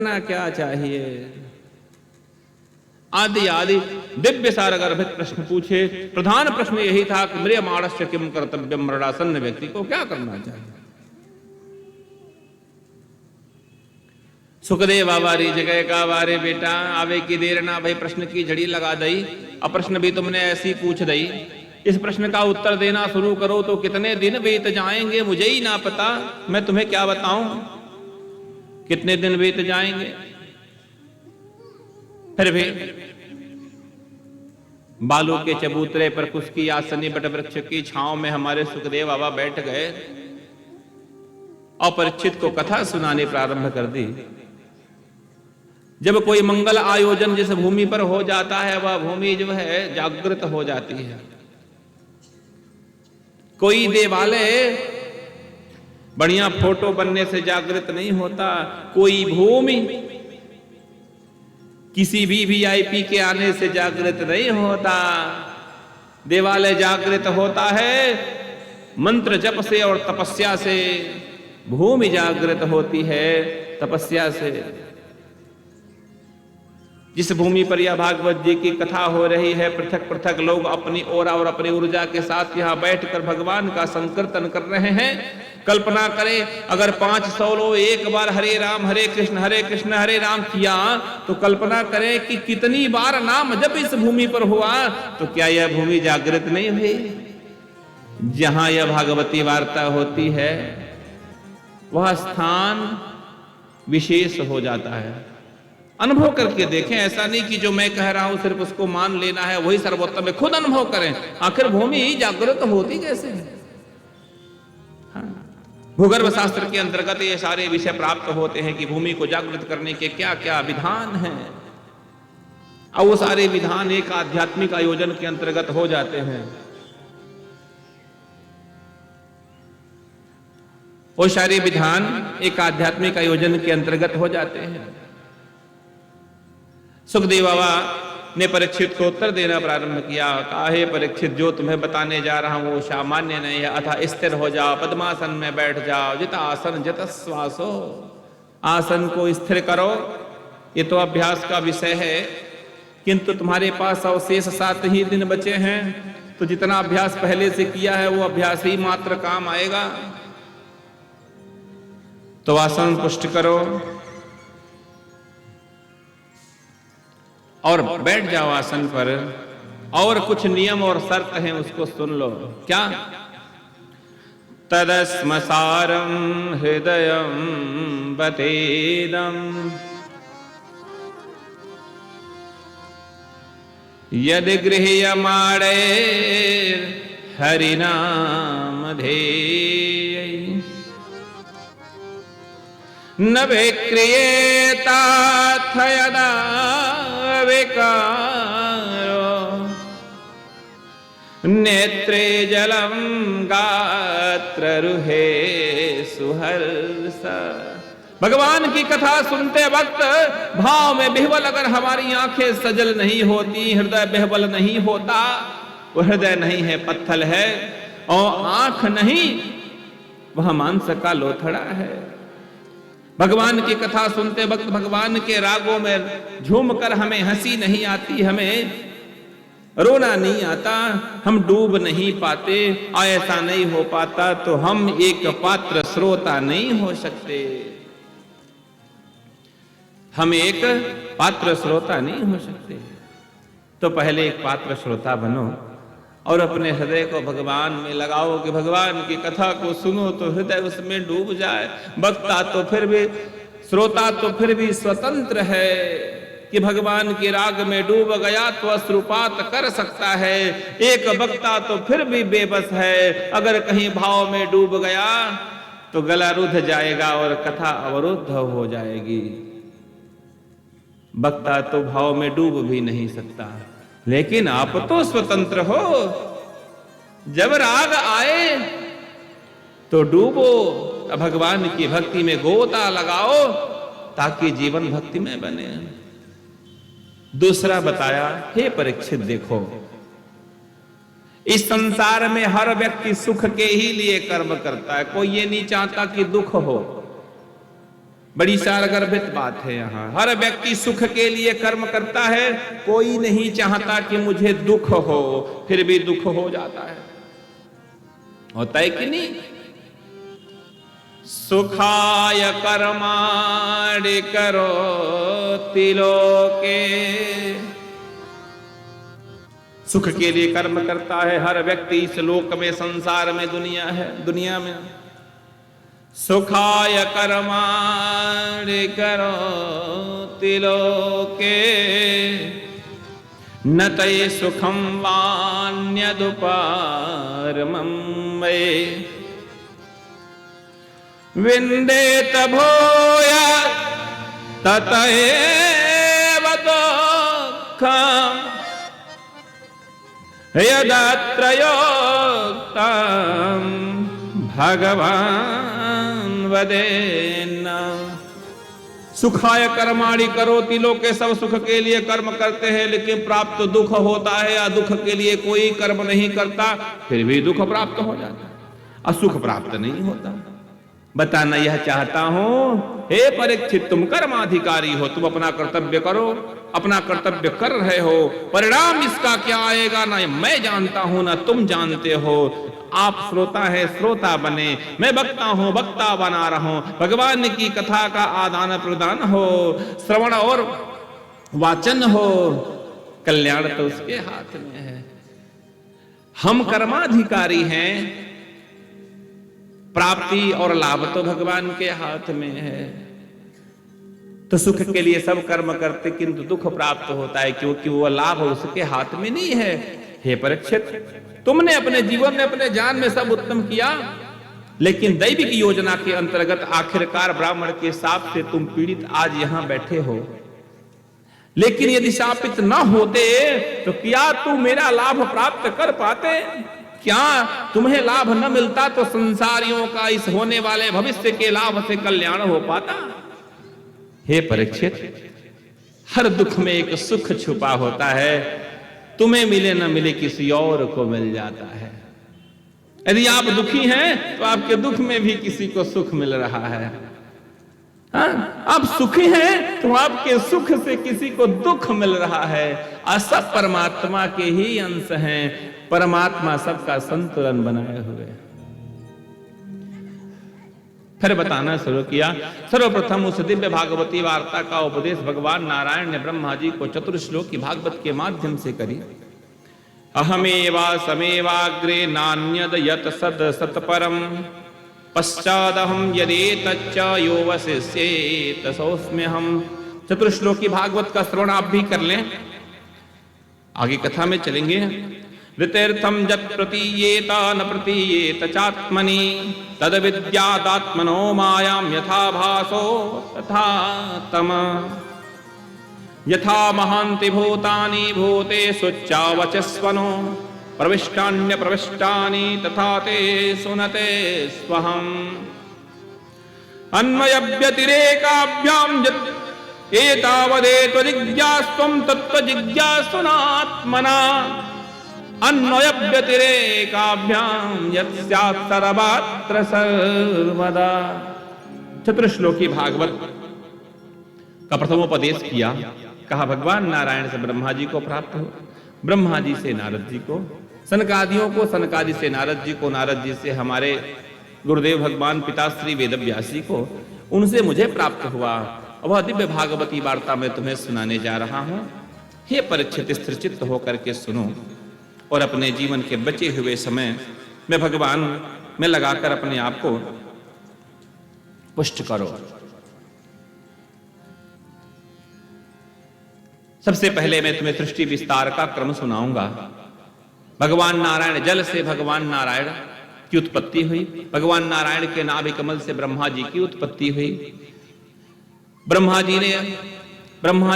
करना क्या चाहिए आदि आदि दिव्य सारगर्भित प्रश्न पूछे। प्रधान प्रश्न यही था कि म्रियमाणस्य किम कर्तव्यम, मरणासन्न व्यक्ति को क्या करना चाहिए। सुखदेव आवारी जगह का वारे बेटा आवे की देर ना, भाई प्रश्न की झड़ी लगा दई। अब प्रश्न भी तुमने ऐसी पूछ दई, इस प्रश्न का उत्तर देना शुरू करो तो कितने दिन बीत जाएंगे मुझे ही ना पता। मैं तुम्हें क्या बताऊं कितने दिन बीत जाएंगे। फिर भी बालू के चबूतरे पर कुसकी आसनी बट वृक्ष की छांव में हमारे सुखदेव बाबा बैठ गए और परीक्षित को कथा सुनाने प्रारंभ कर दी। जब कोई मंगल आयोजन जिस भूमि पर हो जाता है वह भूमि जो है जागृत हो जाती है। कोई देवालय बढ़िया फोटो बनने से जागृत नहीं होता, कोई भूमि किसी भी वीआईपी के आने से जागृत नहीं होता। देवालय जागृत होता है मंत्र जप से और तपस्या से। भूमि जागृत होती है तपस्या से। जिस भूमि पर यह भागवत जी की कथा हो रही है, पृथक पृथक लोग अपनी ओरा और अपनी ऊर्जा के साथ यहां बैठकर भगवान का संकीर्तन कर रहे हैं। कल्पना करें अगर 500 लोग एक बार हरे राम हरे कृष्ण हरे राम किया तो कल्पना करें कि कितनी बार नाम जब इस भूमि पर हुआ तो क्या यह भूमि जागृत नहीं हुई। जहां यह भागवती वार्ता होती है वह स्थान विशेष हो जाता है। अनुभव करके देखें, ऐसा नहीं कि जो मैं कह रहा हूं सिर्फ उसको मान लेना है वही सर्वोत्तम है। खुद अनुभव करें आखिर भूमि जागृत होती कैसे है। भूगर्भ शास्त्र के अंतर्गत ये सारे विषय प्राप्त होते हैं कि भूमि को जागृत करने के क्या क्या विधान हैं और वो सारे विधान एक आध्यात्मिक आयोजन के अंतर्गत हो जाते हैं। वो सारे विधान एक आध्यात्मिक आयोजन के अंतर्गत हो जाते हैं। सुखदेव बाबा ने परीक्षित को उत्तर देना प्रारंभ किया। कहा हे परीक्षित, जो तुम्हें बताने जा रहा हूं वो सामान्य नहीं है। अतः स्थिर हो जाओ, पद्मासन में बैठ जाओ। जित आसन जित श्वासो, आसन को स्थिर करो। ये तो अभ्यास का विषय है, किंतु तुम्हारे पास अवशेष 7 ही दिन बचे हैं तो जितना अभ्यास पहले से किया है वो अभ्यास ही मात्र काम आएगा। तो आसन पुष्ट करो और बैठ जाओ आसन पर। और कुछ नियम और शर्त हैं उसको सुन लो। क्या? तदस्मसारं हृदयं बतेदं यदि गृह्यमाणे हरिनाम धेय न विक्रियेताथ यदा विकारो नेत्रे जलम गात्र रुहे सुहर्ष। भगवान की कथा सुनते वक्त भाव में बिहवल अगर हमारी आंखें सजल नहीं होती, हृदय बिहवल नहीं होता, वो हृदय नहीं है पत्थर है, और आंख नहीं वह मांस का लोथड़ा है। भगवान की कथा सुनते वक्त भगवान के रागों में झूमकर हमें हंसी नहीं आती, हमें रोना नहीं आता, हम डूब नहीं पाते, ऐसा नहीं हो पाता तो हम एक पात्र श्रोता नहीं हो सकते। हम एक पात्र श्रोता नहीं हो सकते। तो पहले एक पात्र श्रोता बनो और अपने हृदय को भगवान में लगाओ कि भगवान की कथा को सुनो तो हृदय उसमें डूब जाए। वक्ता तो फिर भी, श्रोता तो फिर भी स्वतंत्र है कि भगवान के राग में डूब गया तो अश्रुपात कर सकता है। एक वक्ता तो फिर भी बेबस है, अगर कहीं भाव में डूब गया तो गला रुध जाएगा और कथा अवरुद्ध हो जाएगी। वक्ता तो भाव में डूब भी नहीं सकता, लेकिन आप तो स्वतंत्र हो। जब राग आए तो डूबो, भगवान की भक्ति में गोता लगाओ ताकि जीवन भक्ति में बने। दूसरा बताया, हे परीक्षित देखो, इस संसार में हर व्यक्ति सुख के ही लिए कर्म करता है। कोई ये नहीं चाहता कि दुख हो। बड़ी सारगर्भित बात है यहाँ। हर व्यक्ति सुख के लिए कर्म करता है, कोई नहीं चाहता कि मुझे दुख हो, फिर भी दुख हो जाता है। होता है कि नहीं? सुखाय कर्माणि करोति लोके, सुख के लिए कर्म करता है हर व्यक्ति इस लोक में, संसार में, दुनिया में। सुखाय कर्माणि करोति लोके न तये सुखं वान्यदुपारमं वै विन्देत भूय तत एव दुःखम् यदत्र योक्तं भगवान् वदेन्न। सुखाय कर्माणि करोति लोके, सब सुख के लिए कर्म करते हैं, लेकिन प्राप्त दुख होता है, या दुख के लिए कोई कर्म नहीं करता फिर भी दुख प्राप्त हो जाता है, और सुख प्राप्त नहीं होता। बताना यह चाहता हूं, हे परीक्षित, तुम कर्माधिकारी हो, तुम अपना कर्तव्य करो, अपना कर्तव्य कर रहे हो, परिणाम इसका क्या आएगा ना मैं जानता हूं ना तुम जानते हो। आप श्रोता है, श्रोता बने, मैं वक्ता हूं, वक्ता बना रहा हूं। भगवान की कथा का आदान प्रदान हो, श्रवण और वाचन हो, कल्याण तो उसके हाथ में है। हम कर्माधिकारी हैं, प्राप्ति और लाभ तो भगवान के हाथ में है। तो सुख के लिए सब कर्म करते, किंतु दुख प्राप्त होता है क्योंकि वो लाभ उसके हाथ में नहीं है। हे परीक्षित, तुमने अपने जीवन में, अपने जान में सब उत्तम किया, लेकिन दैविक योजना के अंतर्गत आखिरकार ब्राह्मण के शाप से तुम पीड़ित आज यहां बैठे हो। लेकिन यदि शापित न होते तो क्या तू मेरा लाभ प्राप्त कर पाते? क्या तुम्हें लाभ न मिलता तो संसारियों का इस होने वाले भविष्य के लाभ से कल्याण हो पाता? हे परीक्षित, हर दुख में एक सुख छुपा होता है, तुम्हें मिले न मिले किसी और को मिल जाता है। यदि आप दुखी हैं तो आपके दुख में भी किसी को सुख मिल रहा है। आप सुखी हैं तो आपके सुख से किसी को दुख मिल रहा है। सब परमात्मा के ही अंश हैं, परमात्मा सबका संतुलन बनाए हुए। फिर बताना शुरू किया। सर्वप्रथम उस दिव्य भागवती वार्ता का उपदेश भगवान नारायण ने ब्रह्मा जी को चतुर्श्लोक की भागवत के माध्यम से करी। अहमेवा समेवाग्रे नान्यद यत सद सतपरम पश्चादहम यदेतच्च यो वसिष्येत सोऽस्म्यहम्। चतुर्श्लोक की भागवत का श्रवण आप भी कर लें, आगे कथा में चलेंगे। ऋतेर्थम जत प्रतीयेत न प्रतीयेत चात्मनि तद विद्यादात्मनो मायां यथा भासो तथा तम यथा महान्ति भूतानि भूतेषु चावचस्वनो प्रविष्टान्य प्रविष्टानि तथा ते सुनते स्वहम्। अन्वय व्यतिरेकाभ्यां यत् एतावदेव जिज्ञास्त्वं तत्त्व जिज्ञासुनात्मना अन्वय व्यतिरेकाभ्यां यत् स्यात् सर्वत्र सर्वदा। चतुर्श्लोकी भागवत का प्रथमोपदेश किया। कहा भगवान नारायण से ब्रह्मा जी को प्राप्त हो, ब्रह्मा जी से नारद जी को, सनकादियों को, सनकादि से नारद जी को, नारद जी से हमारे गुरुदेव भगवान पिताश्री वेदव्यासी को, उनसे मुझे प्राप्त हुआ। वह दिव्य भागवती वार्ता में तुम्हें सुनाने जा रहा हूं। हे परीक्षित, स्थिरचित्त होकर के सुनो और अपने जीवन के बचे हुए समय में भगवान में लगाकर अपने आप को पुष्ट करो। सबसे पहले मैं तुम्हें सृष्टि विस्तार का क्रम सुनाऊंगा। भगवान नारायण, जल से भगवान नारायण की उत्पत्ति हुई। भगवान नारायण के नाभि कमल से ब्रह्मा जी की उत्पत्ति हुई। ब्रह्मा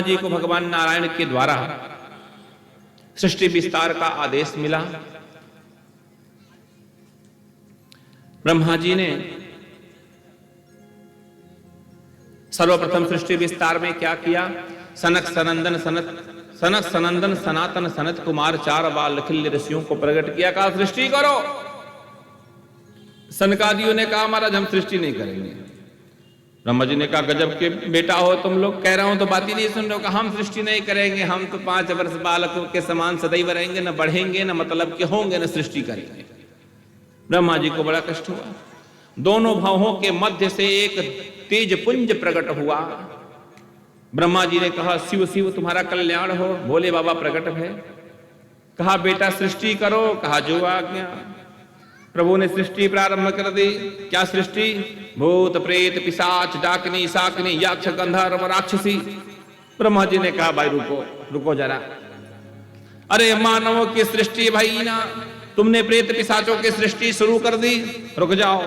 जी को भगवान नारायण के द्वारा सृष्टि विस्तार का आदेश मिला। ब्रह्मा जी ने सर्वप्रथम सृष्टि विस्तार में क्या किया? सनक सनंदन सनातन सनत कुमार चार बाल अखिल ऋषियों को प्रकट किया। कहा सृष्टि करो। सनकादियों ने कहा महाराज हम सृष्टि नहीं करेंगे। ब्रह्मा जी ने कहा गजब के बेटा हो तुम लोग, कह रहा हूं तो बात ही नहीं सुन रहे हो। कहा हम सृष्टि नहीं करेंगे, हम तो 5 वर्ष बालकों के समान सदैव रहेंगे, न बढ़ेंगे न मतलब के होंगे, न सृष्टि करेंगे। ब्रह्मा जी को बड़ा कष्ट हुआ। दोनों भावों के मध्य से एक तेज पुंज प्रकट हुआ। ब्रह्मा जी ने कहा शिव शिव तुम्हारा कल्याण हो। भोले बाबा प्रकट है। कहा बेटा सृष्टि करो। कहा जो आज्ञा। प्रभु ने सृष्टि प्रारंभ कर दी। क्या सृष्टि? भूत प्रेत पिशाच डाकनी साकनी यक्ष गंधर्व राक्षसी। ब्रह्मा जी ने कहा भाई रुको रुको जरा, अरे मानवों की सृष्टि भाई ना, तुमने प्रेत पिशाचों की सृष्टि शुरू कर दी, रुक जाओ।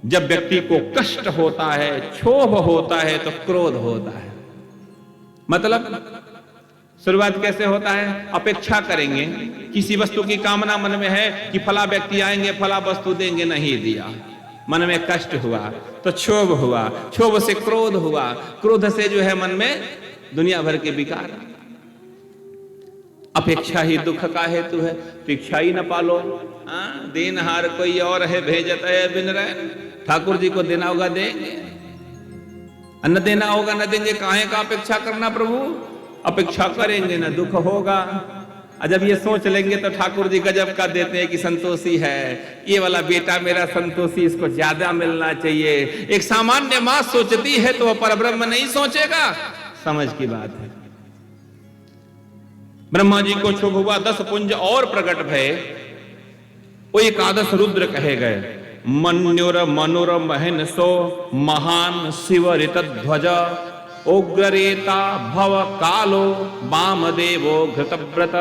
जब व्यक्ति को कष्ट होता है, क्षोभ होता है, तो क्रोध होता है। मतलब शुरुआत कैसे होता है? अपेक्षा करेंगे, किसी वस्तु की कामना मन में है कि फला व्यक्ति आएंगे फला वस्तु देंगे, नहीं दिया, मन में कष्ट हुआ तो क्षोभ हुआ, क्षोभ से क्रोध हुआ, क्रोध से जो है मन में दुनिया भर के विकार। अपेक्षा ही दुख का हेतु है। अपेक्षा ही न पालो। देनहार कोई और है भेजत है बिन रहे। ठाकुर जी को देना होगा देंगे, न देना होगा न देंगे। काहे का अपेक्षा करना प्रभु? अपेक्षा करेंगे न दुख होगा। जब ये सोच लेंगे तो ठाकुर जी गजब का देते हैं कि संतोषी है, ये वाला बेटा मेरा संतोषी, इसको ज्यादा मिलना चाहिए। एक सामान्य मां सोचती है तो वह परब्रह्म नहीं सोचेगा। समझ की बात है। ब्रह्मा जी को क्षोभ हुआ। 10 पुंज और प्रकट भय। वो एकादश रुद्र कहे गए। मन्युर मनुर महन सो महान शिव ऋत ध्वज उग्ररेता भव कालो वामदेवो घृतव्रत